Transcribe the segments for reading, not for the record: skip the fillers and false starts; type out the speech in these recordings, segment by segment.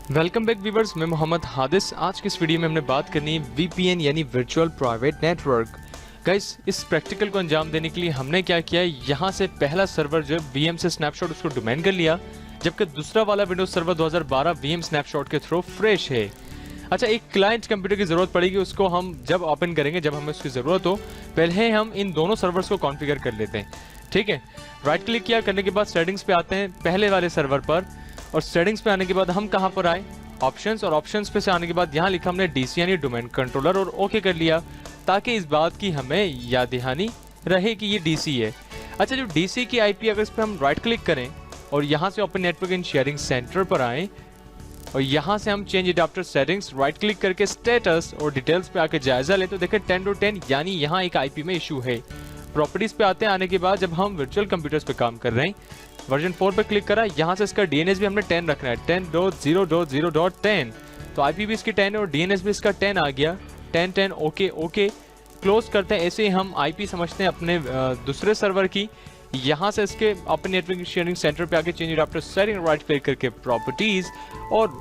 Welcome back viewers, मैं मोहम्मद हादिस। आज की इस वीडियो में हमने बात करनी है वीपीएन यानी वर्चुअल प्राइवेट नेटवर्क। गाइस, इस प्रैक्टिकल को अंजाम देने के लिए हमने क्या किया है, यहाँ से पहला सर्वर जो वीएम से स्नैपशॉट उसको डोमेन कर लिया, जबकि दूसरा वाला विंडोज सर्वर 2012 वीएम स्नैपशॉट के थ्रू फ्रेश है। अच्छा, एक क्लाइंट कंप्यूटर की जरूरत पड़ेगी, उसको हम जब ओपन करेंगे, जब हमें उसकी जरूरत हो, पहले हम इन दोनों सर्वर्स को कॉन्फ़िगर कर लेते हैं। ठीक है, राइट क्लिक किया, करने के बाद सेटिंग्स पे आते हैं पहले वाले सर्वर पर, और सेटिंग्स पे आने के बाद हम कहां पर आए, ऑप्शंस, और ऑप्शंस पे से आने के बाद यहां लिखा हमने डीसी यानी डोमेन कंट्रोलर, और ओके कर लिया, ताकि इस बात की हमें याद दहानी रहे कि ये डीसी है। अच्छा, जो डीसी की आईपी, अगर इस पर हम राइट क्लिक करें और यहां से open network in sharing centre पर आए, और यहां से हम change adapter settings right click करके स्टेटस और डिटेल्स पे आके जायजा लें, तो देखें 10.10 यानी यहां एक आईपी में इशू है। प्रॉपर्टीज पे आते हैं, आने के बाद जब हम वर्चुअल कंप्यूटर्स पे काम कर रहे हैं, वर्जन 4 पे क्लिक करा, यहाँ से इसका डीएनएस भी हमने 10 रखना है, 10.0.0.10, तो आईपी भी इसकी 10 है और डीएनएस भी इसका 10 आ गया, 10 ओके ओके, क्लोज करते हैं। ऐसे ही हम आईपी समझते हैं अपने दूसरे सर्वर की, यहाँ से इसके अपने नेटवर्क शेयरिंग सेंटर पे आके change adapter setting right click करके प्रॉपर्टीज और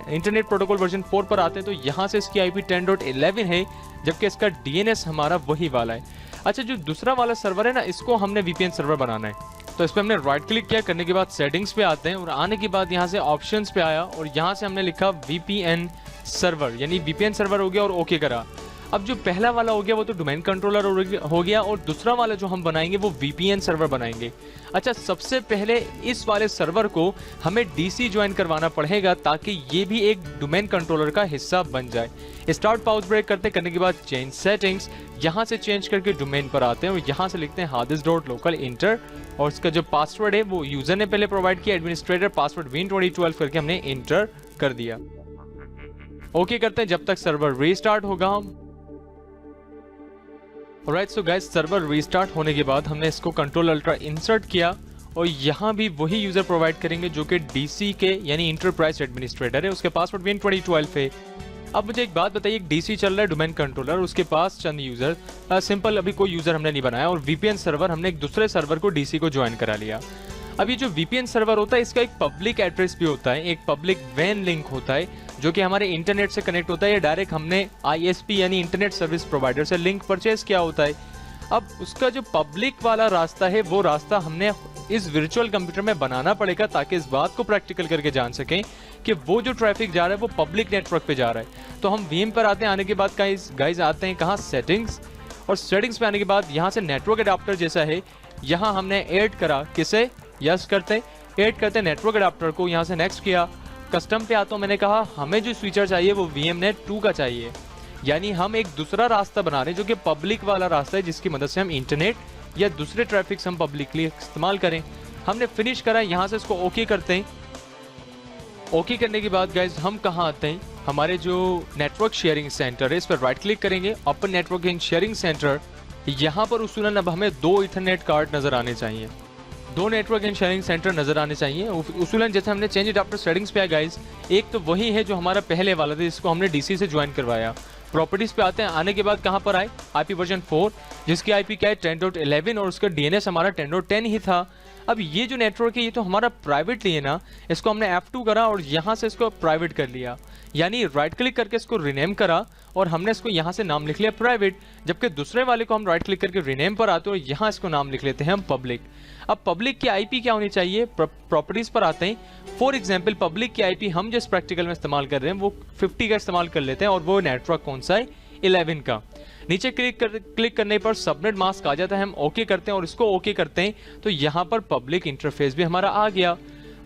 इंटरनेट प्रोटोकॉल वर्जन 4 पर आते हैं, तो यहाँ से इसकी आईपी 10.11 है, जबकि इसका डीएनएस हमारा वही वाला है। अच्छा, जो दूसरा वाला सर्वर है ना, इसको हमने वीपीएन सर्वर बनाना है, तो इस पर हमने राइट क्लिक किया, करने के बाद सेटिंग्स पे आते हैं, और आने के बाद यहाँ से ऑप्शंस पे आया, और यहाँ से हमने लिखा वीपीएन सर्वर, यानी वीपीएन सर्वर हो गया, और ओके करा। अब जो पहला वाला हो गया वो तो डोमेन कंट्रोलर हो गया, और दूसरा वाला जो हम बनाएंगे वो वीपीएन सर्वर बनाएंगे। अच्छा, सबसे पहले इस वाले सर्वर को हमें डीसी ज्वाइन करवाना पड़ेगा, ताकि ये भी एक डोमेन कंट्रोलर का हिस्सा बन जाए। स्टार्ट पाउज ब्रेक करने के बाद चेंज सेटिंग्स, यहाँ से चेंज करके डोमेन पर आते हैं, और यहाँ से लिखते हैं hadis.local इंटर, और इसका जो पासवर्ड है वो यूजर ने पहले प्रोवाइड किया, एडमिनिस्ट्रेटर पासवर्ड win2012 करके हमने इंटर कर दिया। ओके करते हैं जब तक सर्वर रीस्टार्ट होगा हम। Alright, so guys, server restart होने के बाद हमने इसको कंट्रोल अल्ट्रा इंसर्ट किया, और यहाँ भी वही यूजर प्रोवाइड करेंगे जो कि डीसी के यानी इंटरप्राइज एडमिनिस्ट्रेटर है, उसके पासवर्ड win2012 है। अब मुझे एक बात बताइए, डीसी चल रहा है डोमेन कंट्रोलर, उसके पास चंद यूजर, सिंपल अभी कोई यूजर हमने नहीं बनाया, और वीपीएन सर्वर हमने एक दूसरे सर्वर को डीसी को ज्वाइन करा लिया। अब ये जो वीपीएन सर्वर होता है, इसका एक पब्लिक एड्रेस भी होता है, एक पब्लिक वैन लिंक होता है, जो कि हमारे इंटरनेट से कनेक्ट होता है, या डायरेक्ट हमने आईएसपी यानी इंटरनेट सर्विस प्रोवाइडर से लिंक परचेज किया होता है। अब उसका जो पब्लिक वाला रास्ता है, वो रास्ता हमने इस वर्चुअल कंप्यूटर में बनाना पड़ेगा, ताकि इस बात को प्रैक्टिकल करके जान सकें कि वो जो ट्रैफिक जा रहा है वो पब्लिक नेटवर्क पे जा रहा है। तो हम वीएम पर आते हैं, आने के बाद गाइस आते हैं कहाँ, सेटिंग्स, और सेटिंग्स पे आने के बाद यहाँ से नेटवर्क अडाप्टर जैसा है, यहाँ हमने ऐड करा, किसे, यस करते ऐड करते नेटवर्क अडाप्टर को, यहाँ से नेक्स्ट किया, कस्टम पे आता हूँ, मैंने कहा हमें जो स्विचर चाहिए वो वीएमनेट 2 का चाहिए, यानी हम एक दूसरा रास्ता बना रहे हैं जो कि पब्लिक वाला रास्ता है, जिसकी मदद से हम इंटरनेट या दूसरे ट्रैफिक हम पब्लिकली इस्तेमाल करें। हमने फिनिश करा, यहाँ से इसको ओके करते हैं। ओके करने के बाद गाइज हम कहाँ आते हैं, हमारे जो नेटवर्क शेयरिंग सेंटर है, इस पर राइट क्लिक करेंगे, open network in sharing centre, यहाँ पर उसूलन अब हमें 2 ईथरनेट कार्ड नजर आने चाहिए, 2 नेटवर्क इन शेयरिंग सेंटर नजर आने चाहिए उसूलन। जैसे हमने चेंज अडैप्टर सेटिंग्स पे गाइज, एक तो वही है जो हमारा पहले वाला था, जिसको हमने डीसी से ज्वाइन करवाया। प्रॉपर्टीज पे आते हैं, आने के बाद कहां पर आए, आईपी वर्जन 4, जिसकी आईपी क्या है 10.11, और उसका डीएनएस हमारा 10.10 ही था। अब ये जो नेटवर्क है ये तो हमारा प्राइवेट है ना, इसको हमने F2 करा और यहाँ से इसको प्राइवेट कर लिया, यानी राइट क्लिक करके इसको रिनेम करा, और हमने इसको यहाँ से नाम लिख लिया प्राइवेट, जबकि दूसरे वाले को हम राइट क्लिक करके रिनेम पर आते हैं, और यहाँ इसको नाम लिख लेते हैं हम पब्लिक। अब पब्लिक की आईपी क्या होनी चाहिए, प्रॉपर्टीज पर आते हैं। फॉर एग्जांपल, पब्लिक की आईपी हम जिस प्रैक्टिकल में इस्तेमाल कर रहे हैं वो 50 का इस्तेमाल कर लेते हैं, और वो नेटवर्क कौन सा है, 11 का। नीचे क्लिक करने पर सबनेट मास्क आ जाता है, हम ओके करते हैं, और इसको ओके करते हैं, तो यहाँ पर पब्लिक इंटरफेस भी हमारा आ गया।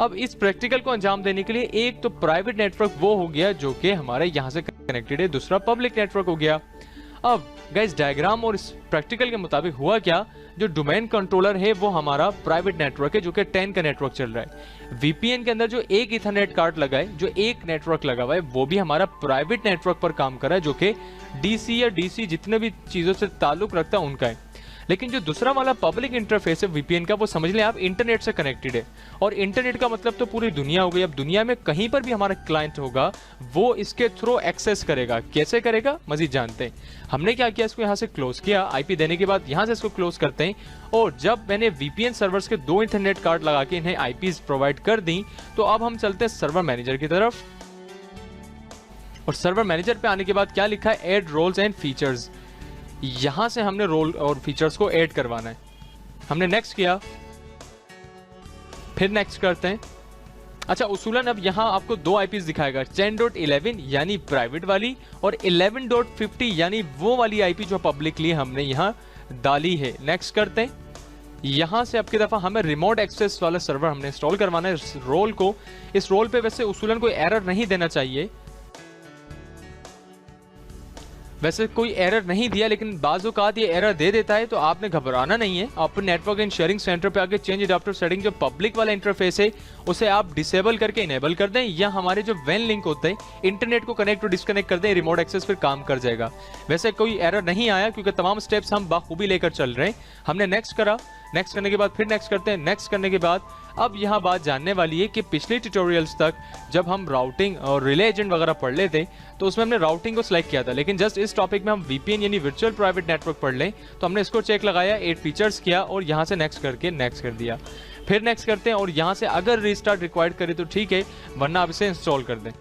अब इस प्रैक्टिकल को अंजाम देने के लिए एक तो प्राइवेट नेटवर्क वो हो गया जो कि हमारे यहाँ से कनेक्टेड है, दूसरा पब्लिक नेटवर्क हो गया। अब गाइस, डायग्राम और इस प्रैक्टिकल के मुताबिक हुआ क्या, जो डोमेन कंट्रोलर है वो हमारा प्राइवेट नेटवर्क है, जो कि 10 का नेटवर्क चल रहा है। वीपीएन के अंदर जो एक इथरनेट कार्ड लगा है, जो एक नेटवर्क लगा हुआ है, वो भी हमारा प्राइवेट नेटवर्क पर काम कर रहा है, जो कि डीसी या डीसी जितने भी चीजों से ताल्लुक रखता है उनका है। लेकिन जो दूसरा वाला पब्लिक इंटरफेस है वीपीएन का, वो समझ लें आप इंटरनेट से कनेक्टेड है, और इंटरनेट का मतलब तो पूरी दुनिया हो गई। अब दुनिया में कहीं पर भी हमारा क्लाइंट होगा वो इसके थ्रू एक्सेस करेगा। कैसे करेगा मजीद जानते हैं। हमने क्या किया, इसको यहाँ से क्लोज किया, आईपी देने के बाद यहाँ से इसको क्लोज करते हैं, और जब मैंने वीपीएन सर्वर्स के 2 इंटरनेट कार्ड लगा के इन्हें आईपीज प्रोवाइड कर दी, तो अब हम चलते हैं सर्वर मैनेजर की तरफ। और सर्वर मैनेजर पे आने के बाद क्या लिखा है, ऐड रोल्स एंड फीचर्स। यहां से हमने रोल और फीचर्स को ऐड करवाना है। हमने नेक्स्ट किया, फिर नेक्स्ट करते हैं। अच्छा, उसूलन अब यहाँ आपको दो आईपीस दिखाएगा, 10.11 यानी प्राइवेट वाली और 11.50 यानी वो वाली आईपी जो पब्लिकली हमने यहाँ डाली है। नेक्स्ट करते हैं। यहाँ से अब की दफा हमें रिमोट एक्सेस वाला सर्वर हमने इंस्टॉल करवाना है इस रोल को। इस रोल पे वैसे उसूलन कोई एरर नहीं देना चाहिए, वैसे कोई एरर नहीं दिया, लेकिन बाज़-औक़ात ये एरर दे देता है, तो आपने घबराना नहीं है। आप नेटवर्क एंड शेयरिंग सेंटर पे आके चेंज अडॉप्टर सेटिंग जो पब्लिक वाला इंटरफेस है उसे आप डिसेबल करके इनेबल कर दें, या हमारे जो वैन लिंक होते हैं इंटरनेट को कनेक्ट और डिस्कनेक्ट कर दें, रिमोट एक्सेस फिर काम कर जाएगा। वैसे कोई एरर नहीं आया क्योंकि तमाम स्टेप्स हम बाखूबी लेकर चल रहे हैं। हमने नेक्स्ट करा, नेक्स्ट करने के बाद फिर नेक्स्ट करते हैं। नेक्स्ट करने के बाद अब यहाँ बात जानने वाली है कि पिछले ट्यूटोरियल्स तक जब हम राउटिंग और रिले एजेंट वगैरह पढ़ लेते तो उसमें हमने राउटिंग को सिलेक्ट किया था, लेकिन जस्ट इस टॉपिक में हम वीपीएन यानी वर्चुअल प्राइवेट नेटवर्क पढ़ लें तो हमने इसको चेक लगाया, 8 फीचर्स किया और यहाँ से नेक्स्ट करके नेक्स्ट कर दिया। फिर नेक्स्ट करते हैं और यहाँ से अगर रीस्टार्ट रिक्वायर्ड करे तो ठीक है, वरना आप इसे इंस्टॉल कर दें।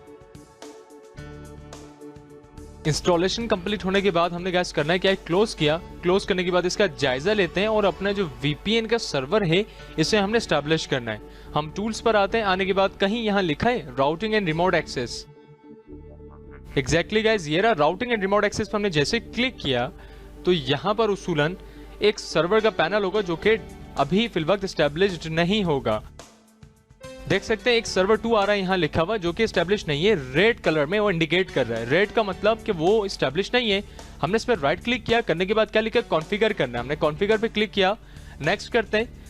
इंस्टॉलेशन कंप्लीट होने के बाद हमने गैस करना है क्या, क्लोज किया। क्लोज करने के बाद इसका जायजा लेते हैं और अपना जो वीपीएन का सर्वर है इसे हमने एस्टैब्लिश करना है। हम टूल्स पर आते हैं, आने के बाद कहीं यहाँ लिखा है routing and remote access. Exactly guys, ये रहा राउटिंग एंड रिमोट एक्सेस पर हमने जैसे क्लिक किया तो यहाँ पर उसूलन एक सर्वर का पैनल होगा जो कि अभी फिलवक्त एस्टैब्लिश्ड नहीं होगा। देख सकते हैं एक सर्वर 2 आ रहा है यहाँ लिखा हुआ, जो कि एस्टैब्लिश नहीं है, रेड कलर में वो इंडिकेट कर रहा है। रेड का मतलब कि वो एस्टैब्लिश नहीं है। हमने इस पर राइट क्लिक किया, करने के बाद क्या लिखा, कॉन्फ़िगर करना है। हमने कॉन्फ़िगर पे क्लिक किया, नेक्स्ट करते हैं।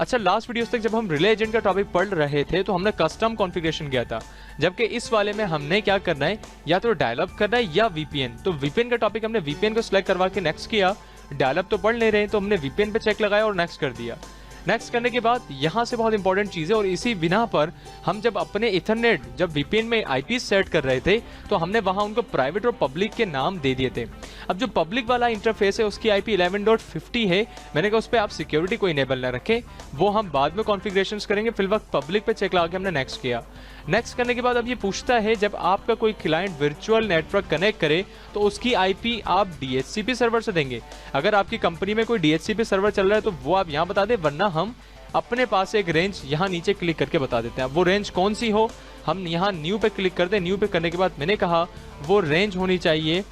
अच्छा, लास्ट वीडियोस तक जब हम रिले एजेंट का टॉपिक पढ़ रहे थे तो हमने कस्टम कॉन्फ़िगरेशन किया था, जबकि इस वाले में हमने क्या करना है, या तो डायल अप करना है या वीपीएन। तो वीपीएन का टॉपिक हमने वीपीएन को सिलेक्ट करवा के नेक्स्ट किया। डायल अप तो पढ़ नहीं रहे तो हमने वीपीएन पे चेक लगाया और नेक्स्ट कर दिया। नेक्स्ट करने के बाद यहाँ से बहुत इंपॉर्टेंट चीज़ है, और इसी बिना पर हम जब अपने इथरनेट जब वीपीएन में आईपी सेट कर रहे थे तो हमने वहाँ उनको प्राइवेट और पब्लिक के नाम दे दिए थे। अब जो पब्लिक वाला इंटरफेस है उसकी आईपी 11.50 है। मैंने कहा उस पर आप सिक्योरिटी को इनेबल ना रखें, वो हम बाद में कॉन्फ़िगरेशंस करेंगे। फिल वक्त पब्लिक पे चेक लगा के हमने नेक्स्ट किया। नेक्स्ट करने के बाद अब ये पूछता है जब आपका कोई क्लाइंट वर्चुअल नेटवर्क कनेक्ट करे तो उसकी आईपी आप डीएचसीपी सर्वर से देंगे। अगर आपकी कंपनी में कोई डीएचसीपी सर्वर चल रहा है तो वो आप यहाँ बता दें, वरना हम अपने पास एक रेंज यहाँ नीचे क्लिक करके बता देते हैं। वो रेंज कौन सी हो, हम यहाँ न्यू पे क्लिक कर दें। न्यू पे करने के बाद मैंने कहा वो रेंज होनी चाहिए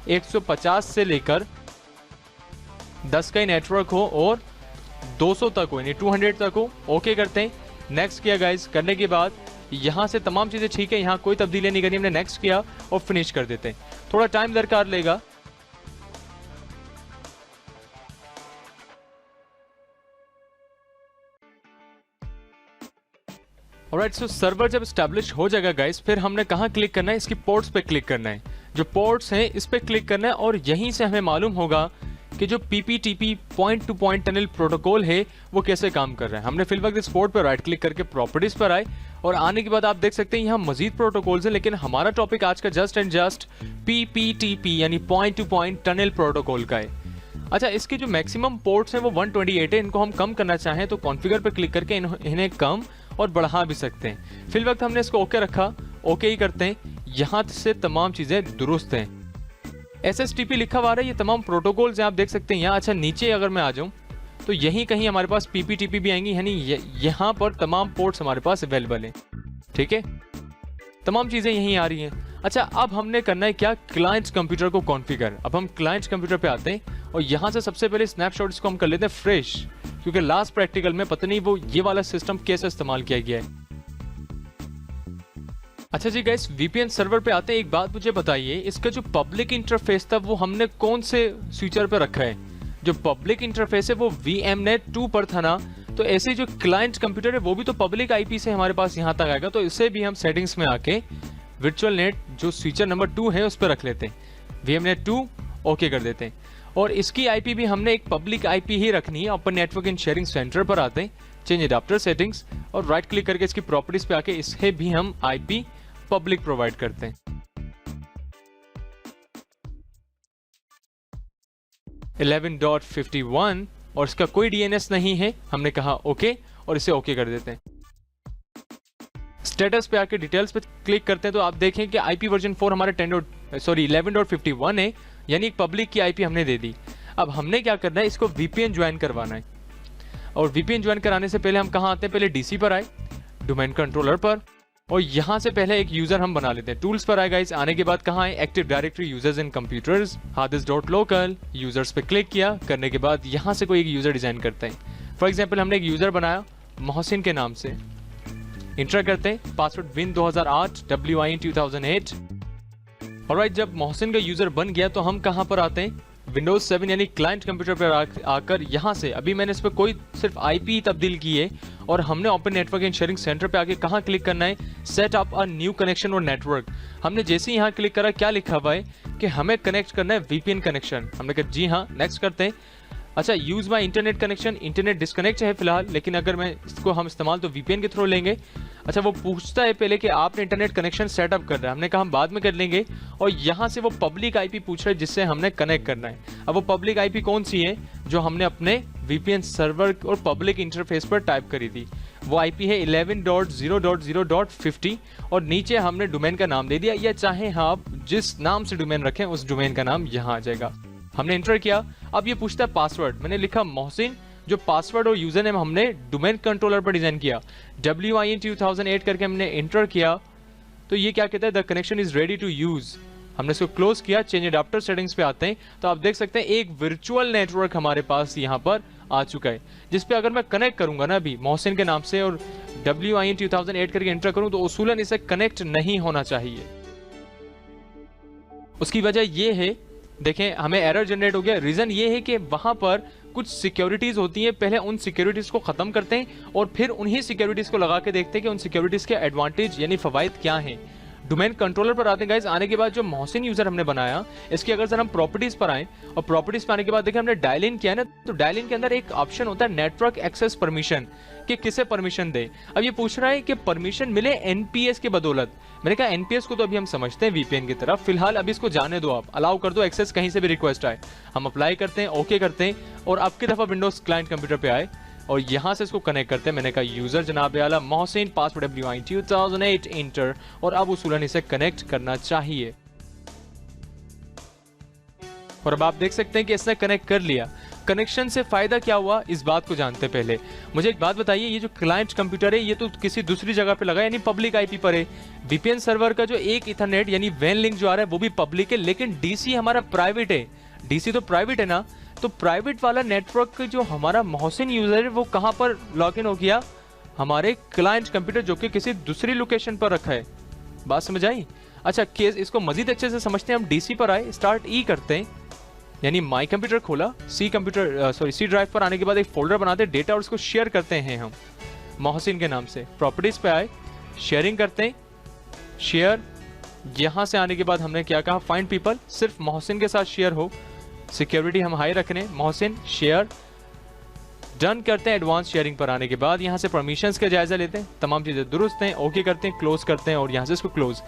150 से लेकर 10 का ही नेटवर्क हो और 200 तक हो, यानी 200 तक हो। ओके करते हैं, नेक्स्ट किया गाइज। करने के बाद यहाँ से तमाम चीज़ें ठीक है, यहाँ कोई तब्दीली नहीं करनी। हमने नेक्स्ट किया और फिनिश कर देते हैं। थोड़ा टाइम दरकार लेगा। ऑलराइट, सो सर्वर जब स्टैब्लिश हो जाएगा गाइस, फिर हमने कहाँ क्लिक करना है, इसकी पोर्ट्स पे क्लिक करना है। जो पोर्ट्स हैं इस पे क्लिक करना है और यहीं से हमें मालूम होगा कि जो PPTP point to point tunnel protocol है वो कैसे काम कर रहा है। हमने फिल वक्त इस पोर्ट पर राइट क्लिक करके प्रॉपर्टीज पर आए और आने के बाद आप देख सकते हैं यहाँ मजीद प्रोटोकॉल्स हैं, लेकिन हमारा टॉपिक आज का जस्ट एंड जस्ट पीपीटीपी यानी point to point tunnel protocol का है। अच्छा, इसके जो मैक्सिमम पोर्ट्स हैं वो 128 है। इनको हम कम करना चाहें तो कॉन्फ़िगर पे क्लिक करके इन्हें कम और बढ़ा भी सकते हैं। फिल वक्त हमने इसको ओके रखा, ओके ही करते हैं। यहाँ से तमाम चीज़ें दुरुस्त हैं। SSTP लिखा हुआ है, ये तमाम प्रोटोकॉल्स हैं, आप देख सकते हैं यहाँ। अच्छा, नीचे अगर मैं आ जाऊँ तो यहीं कहीं हमारे पास PPTP भी आएंगी, यानी यहाँ पर तमाम पोर्ट्स हमारे पास अवेलेबल हैं। ठीक है, तमाम चीज़ें यहीं आ रही हैं। अच्छा, अब हमने करना है क्या, क्लाइंट्स कंप्यूटर को कॉन्फ़िगर। अब हम क्लाइंट्स कंप्यूटर पे आते हैं और यहाँ से सबसे पहले स्नैपशॉट इसको हम कर लेते हैं फ्रेश, क्योंकि लास्ट प्रैक्टिकल में पता नहीं वो ये वाला सिस्टम कैसे इस्तेमाल किया गया है। अच्छा जी गाइस, वीपीएन सर्वर पे आते हैं। एक बात मुझे बताइए, इसका जो पब्लिक इंटरफेस था वो हमने कौन से स्विचर पे रखा है? जो पब्लिक इंटरफेस है वो VMnet 2 पर था ना, तो ऐसे जो क्लाइंट कंप्यूटर है वो भी तो पब्लिक आईपी से हमारे पास यहाँ तक आएगा। तो इसे भी हम सेटिंग्स में आके वर्चुअल नेट जो स्विचर नंबर 2 है उस पर रख लेते हैं। VMnet 2 ओके कर देते हैं और इसकी आईपी भी हमने एक पब्लिक आईपी ही रखनी है। Open network and sharing centre पर आते हैं, चेंज अडॉप्टर सेटिंग्स और राइट क्लिक करके इसकी प्रॉपर्टीज पे आके इसे भी हम आईपी पब्लिक प्रोवाइड करते हैं। 11.51 और इसका कोई DNS नहीं है। हमने कहा ओके और इसे ओके कर देते हैं। स्टेटस पे आके डिटेल्स पे क्लिक करते हैं तो आप देखें कि आईपी वर्जन 4 हमारा 11.51 है, यानी एक पब्लिक की आईपी हमने दे दी। अब हमने क्या करना है, इसको वीपीएन ज्वाइन करवाना है। और वीपीएन ज्वाइन कराने से पहले हम कहाँ आते हैं, पहले डीसी पर आए, डोमेन कंट्रोलर पर, और यहाँ से पहले एक यूजर हम बना लेते हैं। टूल्स पर आए गाइस, आने के बाद कहाँ आए, active directory users in computers, harddisk.local, users पे क्लिक किया। करने के बाद यहाँ से कोई एक यूजर डिजाइन करते हैं। फॉर एग्जाम्पल हमने एक यूजर बनाया मोहसिन के नाम से, इंटर करते हैं, पासवर्ड विन 2008 WIN 2008। ऑलराइट, जब मोहसिन का यूजर बन गया तो हम कहाँ पर आते हैं, विंडोज 7 यानी क्लाइंट कंप्यूटर पर आकर यहाँ से अभी मैंने इस पर कोई सिर्फ आईपी तब्दील की है और हमने open network and sharing centre पे आके कहाँ क्लिक करना है, set up a new connection और नेटवर्क। हमने जैसे ही यहाँ क्लिक करा क्या लिखा हुआ है कि हमें कनेक्ट करना है वीपीएन कनेक्शन। हमने कहा जी हाँ, नेक्स्ट करते हैं। अच्छा, use my internet connection, internet disconnect है फिलहाल, लेकिन अगर मैं इसको हम इस्तेमाल तो वीपीएन के थ्रू लेंगे। अच्छा, वो पूछता है पहले कि आपने इंटरनेट कनेक्शन सेटअप कर रहा है, हमने कहा हम बाद में कर लेंगे। और यहाँ से वो पब्लिक आईपी पूछ रहा है जिससे हमने कनेक्ट करना है। अब वो पब्लिक आईपी कौन सी है, जो हमने अपने वीपीएन सर्वर और पब्लिक इंटरफेस पर टाइप करी थी, वो आईपी है 11.0.0.50 और नीचे हमने डोमेन का नाम दे दिया, या चाहे आप जिस नाम से डोमेन रखें उस डोमेन का नाम यहाँ आ जाएगा। हमने एंटर किया। अब ये पूछता है पासवर्ड, मैंने लिखा मोहसिन, जो पासवर्ड और यूजर नेम हमने डोमेन कंट्रोलर पर डिजाइन किया, WIN 2008 करके हमने एंटर किया। तो ये क्या कहता है, the connection is ready to use. हमने इसको क्लोज किया। चेंज एडाप्टर सेटिंग्स पे आते हैं तो आप देख सकते हैं एक वर्चुअल नेटवर्क हमारे पास यहाँ पर आ चुका है, जिसपे अगर मैं कनेक्ट करूंगा ना अभी मोहसिन के नाम से और WIN 2008 करके एंटर करूं तो उसूलन इसे कनेक्ट नहीं होना चाहिए। उसकी वजह ये है, देखें हमें एरर जनरेट हो गया। रीजन ये है कि वहां पर कुछ सिक्योरिटीज होती हैं, पहले उन सिक्योरिटीज को खत्म करते हैं और फिर उन्हीं सिक्योरिटीज को लगा के देखते हैं कि उन सिक्योरिटीज के एडवांटेज यानी फवायद क्या हैं। डोमेन कंट्रोलर पर आते हैं गाइस। आने के बाद जो मोहसिन यूजर हमने बनाया, इसकी अगर सर हम प्रॉपर्टीज पर आए और प्रॉपर्टीज पर आने के बाद देखें हमने डायल इन किया ना, तो डायल इन के अंदर एक ऑप्शन होता है नेटवर्क एक्सेस परमिशन, कि किसे परमिशन दे। अब ये पूछ रहा है कि परमिशन मिले एनपीएस के बदौलत। मैंने कहा एनपीएस को तो अभी हम समझते हैं वीपीएन की तरफ, फिलहाल अभी इसको जाने दो, आप अलाउ कर दो एक्सेस कहीं से भी रिक्वेस्ट आए। हम अप्लाई करते हैं, ओके करते हैं और अब की दफा विंडोज क्लाइंट कंप्यूटर पे आए और यहां से इसको कनेक्ट करते हैं। मैंने कहा यूजर जनाब आला मोहसिन, पासवर्ड WIN 2008 इंटर, और अब उसूलन इसे कनेक्ट करना चाहिए। और अब आप देख सकते हैं कि इसने कनेक्ट कर लिया। कनेक्शन से फायदा क्या हुआ, इस बात को जानते पहले मुझे एक बात बताइए, ये जो क्लाइंट कंप्यूटर है ये तो किसी दूसरी जगह पे लगा यानी पब्लिक आईपी पर है। वीपीएन सर्वर का जो एक इथरनेट यानी वैन लिंक जो आ रहा है वो भी पब्लिक है, लेकिन डीसी हमारा प्राइवेट है। डीसी तो प्राइवेट है ना, तो प्राइवेट वाला नेटवर्क जो हमारा मोहसिन यूजर है वो कहां पर लॉग इन हो गया, हमारे क्लाइंट कंप्यूटर जो कि किसी दूसरी लोकेशन पर रखा है। बात समझ आई? अच्छा, केस इसको मजीद अच्छे से समझते हैं। हम डीसी पर आए, स्टार्ट ई करते हैं, यानी माई कंप्यूटर खोला, सी ड्राइव पर आने के बाद एक फोल्डर बनाते हैं डेटा और उसको शेयर करते हैं हम मोहसिन के नाम से। प्रॉपर्टीज पे आए, शेयरिंग करते हैं, शेयर। यहां से आने के बाद हमने क्या कहा, फाइंड पीपल, सिर्फ मोहसिन के साथ शेयर हो, सिक्योरिटी हम हाई रखने, मोहसिन शेयर, डन करते हैं। एडवांस शेयरिंग पर आने के बाद यहाँ से परमिशंस का जायजा लेते हैं, तमाम चीजें दुरुस्त हैं, ओके करते हैं, क्लोज करते हैं और यहाँ से इसको क्लोज।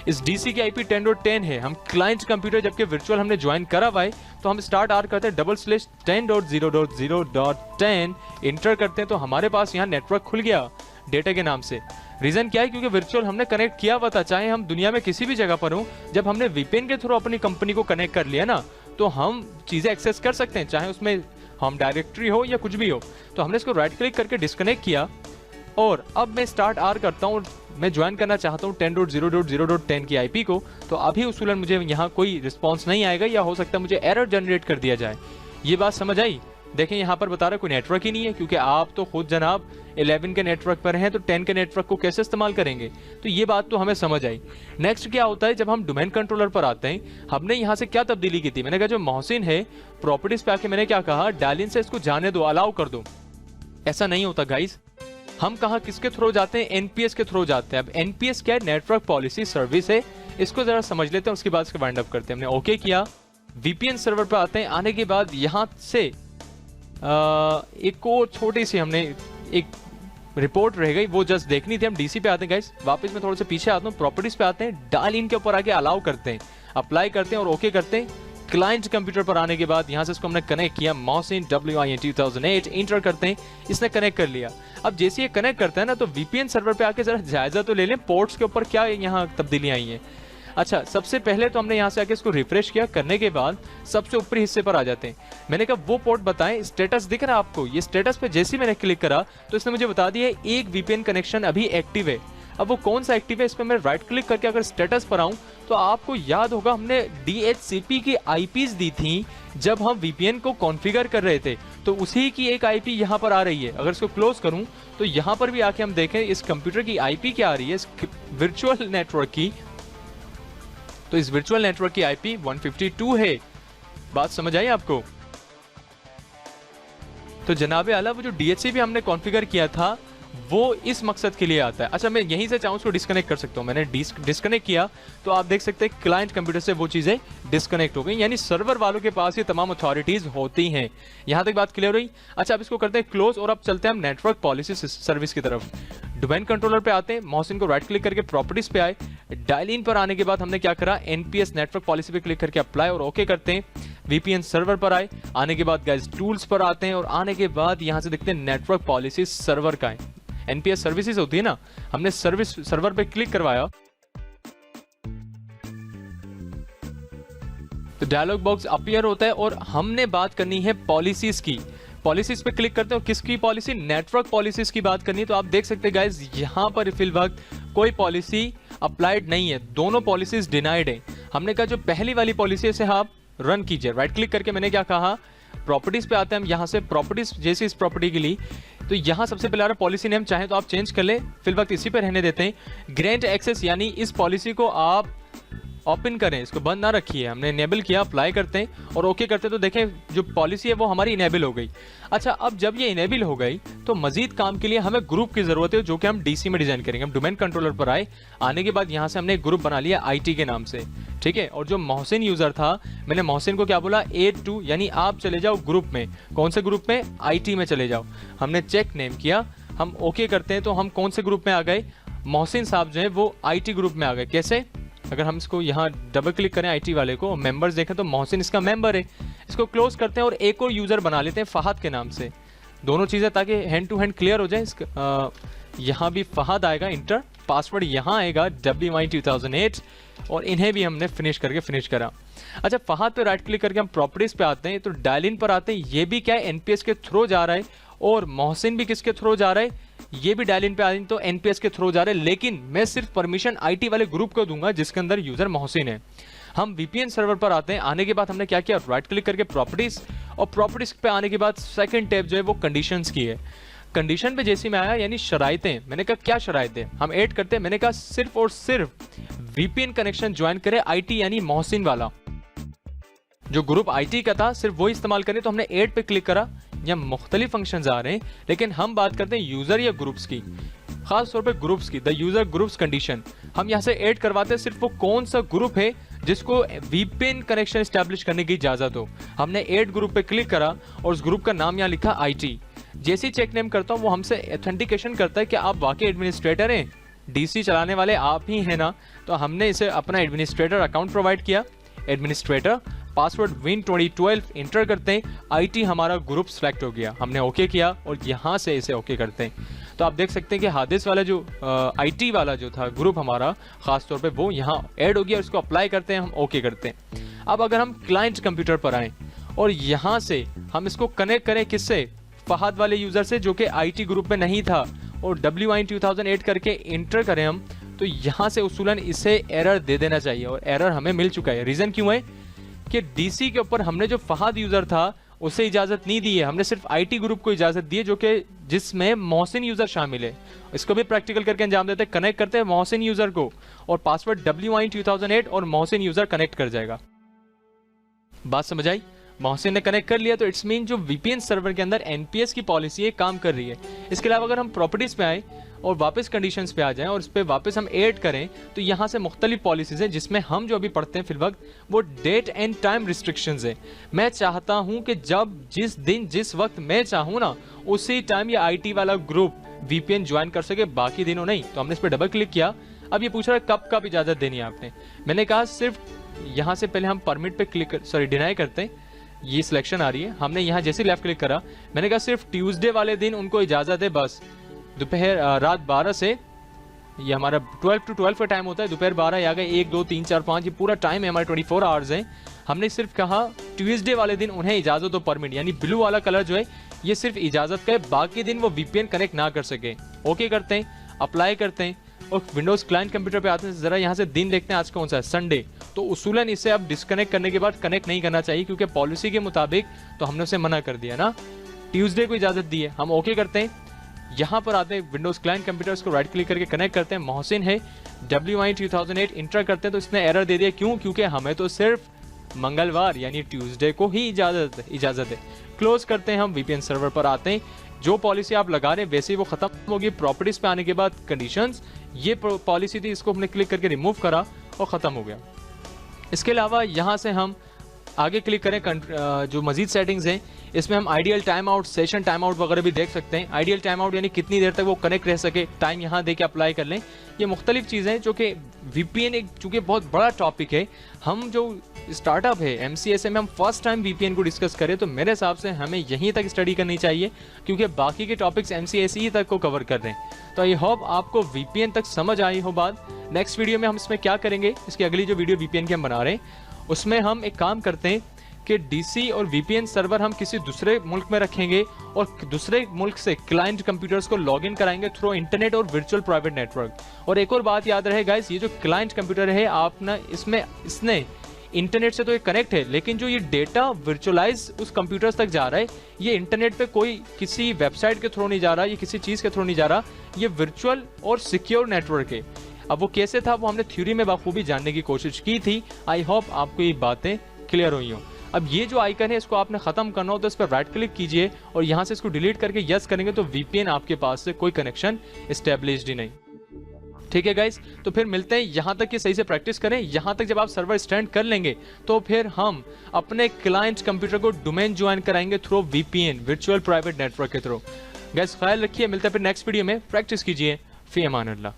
इस डीसी की आईपी 10.10 है, हम क्लाइंट कंप्यूटर जबकि वर्चुअल हमने ज्वाइन करा हुआ है, तो हम स्टार्ट आर करते हैं /10.0.0.10 इंटर करते हैं तो हमारे पास यहाँ नेटवर्क खुल गया डेटा के नाम से। रीजन क्या है, क्योंकि वर्चुअल हमने कनेक्ट किया हुआ था। चाहे हम दुनिया में किसी भी जगह पर हो, जब हमने वीपीएन के थ्रू अपनी कंपनी को कनेक्ट कर लिया ना, तो हम चीजें एक्सेस कर सकते हैं, चाहे उसमें हम डायरेक्टरी हो या कुछ भी हो। तो हमने इसको राइट क्लिक करके डिस्कनेक्ट किया और अब मैं स्टार्ट आर करता हूँ, मैं ज्वाइन करना चाहता हूँ 10.0.0.10 की आईपी को, तो अभी उसूलन मुझे यहाँ कोई रिस्पॉन्स नहीं आएगा या हो सकता है मुझे एरर जनरेट कर दिया जाए। ये बात समझ आई? देखें यहाँ पर बता रहा है कोई नेटवर्क ही नहीं है, क्योंकि आप तो खुद जनाब 11 के नेटवर्क पर हैं, तो 10 के नेटवर्क को कैसे इस्तेमाल करेंगे? तो ये बात तो हमें समझ आई। नेक्स्ट क्या होता है, जब हम डोमेन कंट्रोलर पर आते हैं, हमने यहाँ से क्या तब्दीली की थी, मैंने कहा जो मोहसिन है प्रॉपर्टीज पे आके मैंने क्या कहा, डायलिन से इसको जाने दो, अलाउ कर दो। ऐसा नहीं होता गाइस, हम कहा किसके थ्रू जाते हैं, एनपीएस के थ्रू जाते हैं। अब एनपीएस क्या है, नेटवर्क पॉलिसी सर्विस है, इसको जरा समझ लेते हैं, उसके बाद इसको वाइंड अप करते हैं। हमने ओके किया, वीपीएन सर्वर पर आते हैं। आने के बाद यहाँ से एक को छोटी सी हमने एक रिपोर्ट रह गई, वो जस्ट देखनी थी। हम डीसी पे आते हैं गाइस, वापस मैं थोड़े से पीछे आता हूँ, प्रॉपर्टीज पे आते हैं, डायल इन के ऊपर आके अलाउ करते हैं, अप्लाई करते हैं और ओके करते हैं। क्लाइंट कंप्यूटर पर आने के बाद यहाँ से इसको हमने कनेक्ट किया, मोहसिन WIN 2008 इंटर करते हैं, इसने कनेक्ट कर लिया। अब जैसे ये कनेक्ट करता है ना, तो वीपीएन सर्वर पे आके जरा जायजा तो ले लें पोर्ट्स के ऊपर क्या यहाँ तब्दीलियां आई हैं। अच्छा, सबसे पहले तो हमने यहाँ से आके इसको रिफ्रेश किया, करने के बाद सबसे ऊपरी हिस्से पर आ जाते हैं। मैंने कहा वो पोर्ट बताएं, स्टेटस दिख रहा है आपको? ये स्टेटस पे जैसे ही मैंने क्लिक करा तो इसने मुझे बता दिया एक वीपीएन कनेक्शन अभी एक्टिव है। अब वो कौन सा एक्टिव है, इस पर मैं राइट क्लिक करके अगर स्टेटस पर आऊं तो आपको याद होगा हमने DHCP की आईपीज दी थी जब हम वीपीएन को कॉन्फ़िगर कर रहे थे, तो उसी की एक आईपी यहाँ पर आ रही है। अगर इसको क्लोज करूं तो यहाँ पर भी आके हम देखें इस कंप्यूटर की आईपी क्या आ रही है, इस वर्चुअल नेटवर्क की। तो इस वर्चुअल नेटवर्क की आईपी 152 है। बात समझ आई आपको? तो जनाबे आला वो जो DHCP हमने कॉन्फ़िगर किया था वो इस मकसद के लिए आता है। अच्छा, मैं यहीं से चाहूँ उसको डिस्कनेक्ट कर सकता हूँ। मैंने डिस्कनेक्ट किया तो आप देख सकते हैं क्लाइंट कंप्यूटर से वो चीज़ें डिस्कनेक्ट हो गई, यानी सर्वर वालों के पास ये तमाम अथॉरिटीज होती हैं। यहाँ तक बात क्लियर हुई? अच्छा, अब इसको करते हैं क्लोज और अब चलते हैं हम नेटवर्क पॉलिसी सर्विस की तरफ। डोमेन कंट्रोलर पे आते हैं, मोहसिन को राइट क्लिक करके प्रॉपर्टीज पे आए, डायल इन पर आने के बाद हमने क्या करा, NPS नेटवर्क पॉलिसी पे क्लिक करके अप्लाई और ओके करते हैं। VPN सर्वर पर आए, आने के बाद गाइस टूल्स पर आते हैं और आने के बाद यहाँ से देखते हैं नेटवर्क पॉलिसी सर्वर का है। NPS सर्विसेज होती है ना, हमने सर्विस सर्वर पे क्लिक करवाया तो डायलॉग बॉक्स अपीयर होता है और हमने बात करनी है पॉलिसीज की। पॉलिसीज पे क्लिक करते हो, किसकी पॉलिसी? नेटवर्क पॉलिसीज की बात करनी है। तो आप देख सकते हैं गाइस यहाँ पर फिल वक्त कोई पॉलिसी अप्लाइड नहीं है, दोनों पॉलिसीज डिनाइड है। हमने कहा जो पहली वाली पॉलिसी से आप रन कीजिए, राइट क्लिक करके मैंने क्या कहा, प्रॉपर्टीज पे आते हैं हम। यहाँ से प्रॉपर्टीज जैसे इस प्रॉपर्टी के लिए तो यहाँ सबसे पहले आ रहा पॉलिसी नेम, चाहे तो आप चेंज कर ले, फिल वक्त इसी पे रहने देते हैं। ग्रेंट एक्सेस यानी इस पॉलिसी को आप ओपन करें, इसको बंद ना रखिए। हमने इनेबल किया, अप्लाई करते हैं और ओके करते हैं तो देखें जो पॉलिसी है वो हमारी इनेबल हो गई। अच्छा, अब जब ये इनेबल हो गई तो मजीद काम के लिए हमें ग्रुप की जरूरत है जो कि हम DC में डिजाइन करेंगे। हम डोमेन कंट्रोलर पर आए, आने के बाद यहाँ से हमने एक ग्रुप बना लिया IT के नाम से, ठीक है। और जो मोहसिन यूजर था, मैंने मोहसिन को क्या बोला, A2 यानी आप चले जाओ ग्रुप में। कौन से ग्रुप में? IT में चले जाओ। हमने चेक नेम किया, हम ओके करते हैं तो हम कौन से ग्रुप में आ गए, मोहसिन साहब जो है वो IT ग्रुप में आ गए। कैसे? अगर हम इसको यहाँ डबल क्लिक करें IT वाले को, मेंबर्स देखें तो मोहसिन इसका मेंबर है। इसको क्लोज करते हैं और एक और यूजर बना लेते हैं फहद के नाम से, दोनों चीजें ताकि हैंड टू हैंड क्लियर हो जाए। यहाँ भी फहद आएगा, इंटर पासवर्ड यहाँ आएगा WY2008 और इन्हें भी हमने फिनिश करा। अच्छा, फहद पे राइट क्लिक करके हम प्रॉपर्टीज पे आते हैं तो डायल इन पर आते हैं। ये भी क्या है, NPS के थ्रू जा रहा है और मोहसिन भी किसके थ्रू जा रहा है, ये भी डायल इन पे आए तो NPS के थ्रू जा रहे हैं, लेकिन मैं सिर्फ परमिशन IT वाले ग्रुप को दूंगा जिसके अंदर यूजर मोहसिन है। हम VPN सर्वर पर आते हैं, आने के बाद हमने क्या किया, राइट क्लिक करके प्रॉपर्टीज और प्रॉपर्टीज पे आने के बाद सेकंड टैब जो है वो कंडीशंस की है। कंडीशन पे जैसे मैं आया यानी शराइतें, मैंने कहा क्या शराइतें हम ऐड करते हैं, मैंने कहा सिर्फ और सिर्फ VPN कनेक्शन ज्वाइन करे IT यानी मोहसिन वाला, जो ग्रुप IT का था सिर्फ वो इस्तेमाल करें। तो हमने ऐड पे क्लिक करा, यहाँ मुख्तलिफ फंक्शंस आ रहे हैं लेकिन हम बात करते हैं यूजर या ग्रुप्स की, खास तौर पे ग्रुप्स की। द यूजर ग्रुप्स कंडीशन हम यहाँ से ऐड करवाते हैं सिर्फ वो कौन सा ग्रुप है जिसको VPN कनेक्शन एस्टैब्लिश करने की इजाजत हो। हमने ऐड ग्रुप पे क्लिक करा और उस ग्रुप का नाम यहाँ लिखा IT। जैसे ही चेक नेम करता हूँ वो हमसे ऑथेंटिकेशन करता है कि आप वाकई एडमिनिस्ट्रेटर हैं, DC चलाने वाले आप ही हैं ना। तो हमने इसे अपना एडमिनिस्ट्रेटर अकाउंट प्रोवाइड किया, एडमिनिस्ट्रेटर पासवर्ड Win2012 इंटर करते हैं, IT हमारा ग्रुप सेलेक्ट हो गया, हमने ओके किया और यहाँ से इसे ओके करते हैं। तो आप देख सकते हैं कि हादिस वाला जो IT वाला जो था ग्रुप हमारा खास तौर पे वो यहाँ ऐड हो गया, उसको अप्लाई करते हैं, हम ओके करते हैं। अब अगर हम क्लाइंट कंप्यूटर पर आए और यहाँ से हम इसको कनेक्ट करें किससे, फहद वाले यूजर से जो कि IT ग्रुप में नहीं था, और WY2008 करके इंटर करें हम, तो यहाँ से उसूलन इसे एरर दे देना चाहिए और एरर हमें मिल चुका है। रीजन क्यों है कि DC के ऊपर हमने जो फहद यूजर था उसे इजाजत नहीं दी है, हमने सिर्फ IT ग्रुप को इजाजत दी है जो कि जिसमें मोहसिन यूजर शामिल है। इसको भी प्रैक्टिकल करके अंजाम देते हैं, कनेक्ट करते हैं मोहसिन यूजर को और पासवर्ड WY2008 और मोहसिन यूजर कनेक्ट कर जाएगा। बात समझ आई? मोहसिन ने कनेक्ट कर लिया तो इट्स मीन जो VPN सर्वर के अंदर NPS की पॉलिसी है काम कर रही है। इसके अलावा अगर हम प्रॉपर्टीज पे आए और वापस कंडीशंस पे आ जाएं और इस पे वापस हम ऐड करें तो यहाँ से मुख्तलिफ पॉलिसीज हैं जिसमें हम जो अभी पढ़ते हैं फिल वक्त वो डेट एंड टाइम रिस्ट्रिक्शंस है। मैं चाहता हूँ कि जब जिस दिन जिस वक्त मैं चाहूँ ना उसी टाइम ये IT वाला ग्रुप VPN ज्वाइन कर सके, बाकी दिनों नहीं। तो हमने इस पर डबल क्लिक किया। अब ये पूछ रहा है कब इजाजत देनी है आपने। मैंने कहा सिर्फ यहाँ से पहले हम परमिट पे क्लिक डिनाई करते हैं, ये सिलेक्शन आ रही है। हमने यहाँ जैसे लेफ्ट क्लिक करा, मैंने कहा सिर्फ ट्यूसडे वाले दिन उनको इजाजत है बस। रात 12 से, ये हमारा 12 to 12 का टाइम होता है, दोपहर 12 या गए 1 2 3 4 5, ये पूरा टाइम है हमारे 24 आवर्स हैं। हमने सिर्फ कहा ट्यूसडे वाले दिन उन्हें इजाजत और परमिट, यानी ब्लू वाला कलर जो है ये सिर्फ इजाजत का है, बाकी दिन वो वीपीएन कनेक्ट ना कर सके। ओके करते हैं, अप्लाई करते हैं और विंडोज क्लाइंट कंप्यूटर पे आते हैं। जरा यहाँ से दिन देखते हैं आज कौन सा है, संडे। तो उसूलन इसे अब डिस्कनेक्ट करने के बाद कनेक्ट नहीं करना चाहिए, क्योंकि पॉलिसी के मुताबिक तो हमने उसे मना कर दिया ना, ट्यूसडे को इजाजत दी है। हम ओके करते हैं, यहाँ पर आते हैं विंडोज क्लाइंट कंप्यूटर्स को राइट क्लिक करके कनेक्ट करते हैं। मोहसिन है WI 2008 इंटर करते हैं तो इसने एरर दे दिया, क्यों? क्योंकि हमें तो सिर्फ मंगलवार यानी ट्यूसडे को ही इजाजत है। क्लोज करते हैं, हम वीपीएन सर्वर पर आते हैं। जो पॉलिसी आप लगा रहे हैं वैसे ही वो खत्म होगी। प्रॉपर्टीज पे आने के बाद कंडीशंस, ये पॉलिसी थी, इसको हमने क्लिक करके रिमूव करा और खत्म हो गया। इसके अलावा यहाँ से हम आगे क्लिक करें, जो मजीद सेटिंग्स हैं इसमें हम ideal time out, session time out वगैरह भी देख सकते हैं। आइडियल टाइम आउट यानी कितनी देर तक वो कनेक्ट रह सके, टाइम यहाँ दे के अप्लाई कर लें। ये मुख्तलिफ चीज़ें हैं जो कि वीपीएन एक चूँकि बहुत बड़ा टॉपिक है, हम जो स्टार्टअप है MCSA में हम फर्स्ट टाइम वीपीएन को डिस्कस करें तो मेरे हिसाब से हमें यहीं तक स्टडी करनी चाहिए, क्योंकि बाकी के टॉपिक्स MCSE तक को कवर कर रहे हैं। तो आई होप आपको वीपीएन तक समझ आई हो बात। नेक्स्ट वीडियो में हम इसमें क्या करेंगे, इसकी अगली जो वीडियो वीपीएन की हम बना रहे हैं उसमें हम एक काम करते हैं कि DC और VPN सर्वर हम किसी दूसरे मुल्क में रखेंगे और दूसरे मुल्क से क्लाइंट कंप्यूटर्स को लॉगिन कराएंगे थ्रू इंटरनेट और वर्चुअल प्राइवेट नेटवर्क। और एक और बात याद रहे गाइस, ये जो क्लाइंट कंप्यूटर है आप ना इसने इंटरनेट से तो ये कनेक्ट है, लेकिन जो ये डेटा वर्चुअलाइज उस कंप्यूटर्स तक जा रहा है, ये इंटरनेट पे कोई किसी वेबसाइट के थ्रू नहीं जा रहा, ये किसी चीज़ के थ्रू नहीं जा रहा, ये वर्चुअल और सिक्योर नेटवर्क है। अब वो कैसे था वो हमने थ्योरी में बखूबी जानने की कोशिश की थी। आई होप आपको ये बातें क्लियर हुई हों। अब ये जो आइकन है इसको आपने खत्म करना हो तो इस पर राइट क्लिक कीजिए और यहाँ से इसको डिलीट करके यस करेंगे तो वीपीएन आपके पास से कोई कनेक्शन एस्टेब्लिश्ड ही नहीं। ठीक है गाइस, तो फिर मिलते हैं। यहाँ तक कि सही से प्रैक्टिस करें, यहाँ तक जब आप सर्वर स्टैंड कर लेंगे तो फिर हम अपने क्लाइंट कंप्यूटर को डोमेन ज्वाइन कराएंगे through VPN, virtual private network के थ्रू। गाइस ख्याल रखिए, मिलते हैं फिर नेक्स्ट वीडियो में। प्रैक्टिस कीजिए। फी अमान अल्लाह।